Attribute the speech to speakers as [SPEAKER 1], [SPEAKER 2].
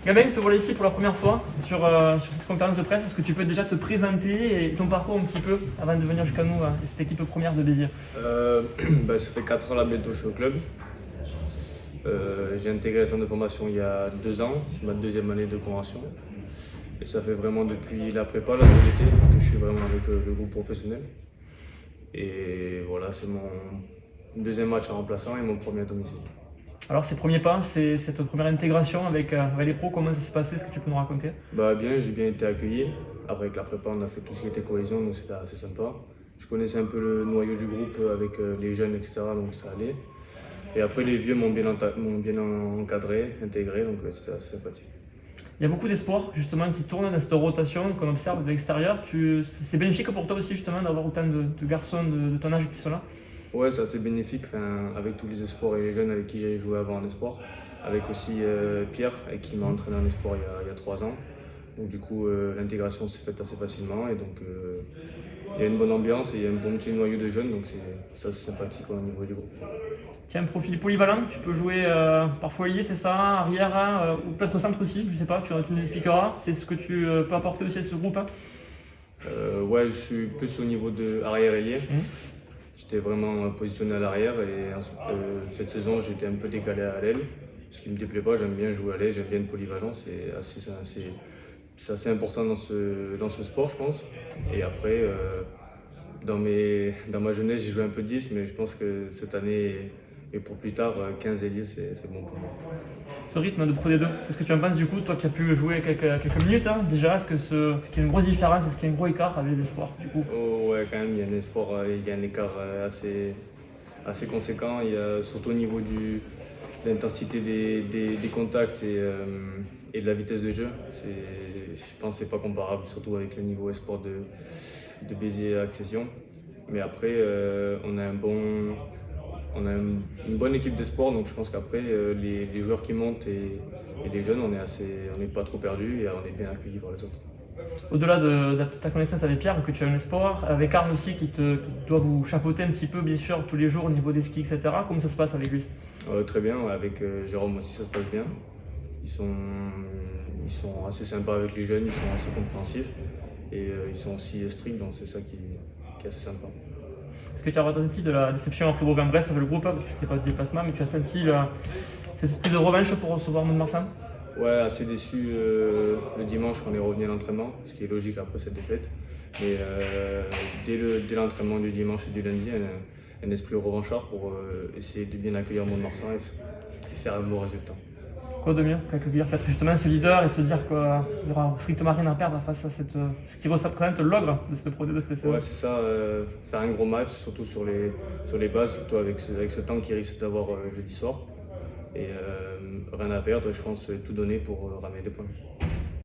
[SPEAKER 1] Gabin, te voilà ici pour la première fois sur cette conférence de presse. Est-ce que tu peux déjà te présenter et ton parcours un petit peu avant de venir jusqu'à nous et cette équipe première de Béziers?
[SPEAKER 2] Ça fait 4 ans là bientôt que je suis au club. J'ai intégré la centre de formation il y a 2 ans, c'est ma deuxième année de convention. Et ça fait vraiment depuis la prépa, là, de l'été, que je suis vraiment avec le groupe professionnel. Et voilà, c'est mon deuxième match en remplaçant et mon premier à domicile.
[SPEAKER 1] Alors, ces premiers pas, c'est cette première intégration avec les pros, comment ça s'est passé? Est-ce que tu peux nous raconter?
[SPEAKER 2] Bien, j'ai bien été accueilli. Après, avec la prépa, on a fait tout ce qui était cohésion, donc c'était assez sympa. Je connaissais un peu le noyau du groupe avec les jeunes, etc., donc ça allait. Et après, les vieux m'ont bien encadré, intégré, donc c'était assez sympathique.
[SPEAKER 1] Il y a beaucoup d'espoirs justement qui tournent dans cette rotation qu'on observe de l'extérieur. C'est bénéfique pour toi aussi justement d'avoir autant de garçons de ton âge qui sont là?
[SPEAKER 2] Ouais, c'est assez bénéfique, avec tous les espoirs et les jeunes avec qui j'avais joué avant en espoir. Avec aussi Pierre, avec qui m'a entraîné en espoir il y a 3 ans. Donc du coup, l'intégration s'est faite assez facilement et donc il y a une bonne ambiance et il y a un bon petit noyau de jeunes, donc c'est assez sympathique au niveau du groupe.
[SPEAKER 1] Tu as un profil polyvalent, tu peux jouer parfois ailier, c'est ça, arrière, ou peut-être centre aussi, je sais pas, tu nous expliqueras. C'est ce que tu peux apporter aussi à ce groupe, hein?
[SPEAKER 2] Ouais, je suis plus au niveau de arrière ailier. J'étais vraiment positionné à l'arrière et cette saison j'étais un peu décalé à l'aile. Ce qui me déplaît pas, j'aime bien jouer à l'aile, j'aime bien une polyvalence, c'est assez important dans ce sport, je pense. Et après, dans ma jeunesse, j'ai joué un peu 10, mais je pense que cette année et pour plus tard, 15 ailiers, c'est bon pour moi.
[SPEAKER 1] Ce rythme de Pro D2, qu'est-ce que tu en penses du coup, toi qui as pu jouer quelques minutes, hein, déjà, est-ce qu'il y a une grosse différence, est-ce qu'il y a un gros écart avec les espoirs du coup?
[SPEAKER 2] Oh, ouais, quand même, il y a un espoir, il y a un écart assez conséquent, il y a, surtout au niveau de l'intensité des contacts et de la vitesse de jeu. Je pense que c'est pas comparable, surtout avec le niveau espoir de Béziers Accession. Mais après, on a une bonne équipe d'espoir, donc je pense qu'après, les joueurs qui montent et les jeunes, on n'est pas trop perdus et on est bien accueillis par les autres.
[SPEAKER 1] Au-delà de ta connaissance avec Pierre, que tu as un espoir, avec Arne aussi qui doit vous chapeauter un petit peu, bien sûr, tous les jours au niveau des skis, etc. Comment ça se passe avec lui?
[SPEAKER 2] Très bien, avec Jérôme aussi ça se passe bien. Ils sont assez sympas avec les jeunes, ils sont assez compréhensifs et ils sont aussi stricts, donc c'est ça qui est assez sympa.
[SPEAKER 1] Est-ce que tu as ressenti de la déception après Bourg-en-Bresse avec le groupe? Tu n'étais pas de déplacement, mais tu as senti cet esprit de revanche pour recevoir Mont-de-Marsan?
[SPEAKER 2] Ouais, assez déçu le dimanche quand on est revenu à l'entraînement, ce qui est logique après cette défaite. Mais dès l'entraînement du dimanche et du lundi, un esprit revanchard pour essayer de bien accueillir Mont-de-Marsan et faire un bon résultat.
[SPEAKER 1] Quoi de mieux qu'accueillir peut-être justement ce leader et se dire qu'il n'y aura strictement rien à perdre face à ce qui représente l'ogre de cette Pro D2 de cette saison?
[SPEAKER 2] Ouais, c'est ça, faire un gros match, surtout sur les bases, surtout avec ce temps qu'il risque d'avoir jeudi soir. Et rien à perdre, je pense tout donner pour ramener des points.